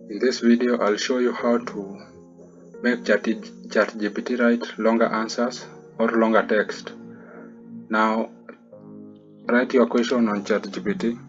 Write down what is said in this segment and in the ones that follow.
In this video, I'll show you how to make ChatGPT write longer answers or longer text. Now, write your question on ChatGPT.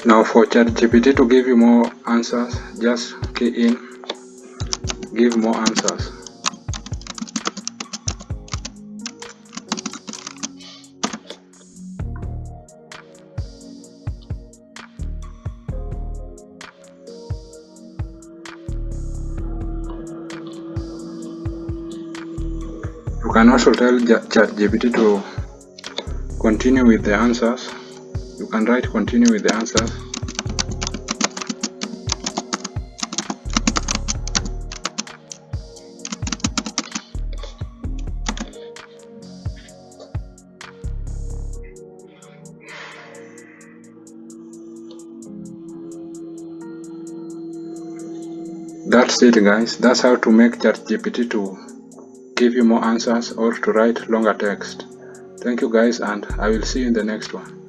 Now for ChatGPT to give you more answers, just key in give more answers. You can also tell ChatGPT to continue with the answers. You can write continue with the answers. That's it, guys. That's how to make ChatGPT to give you more answers or to write longer text. Thank you guys, and I will see you in the next one.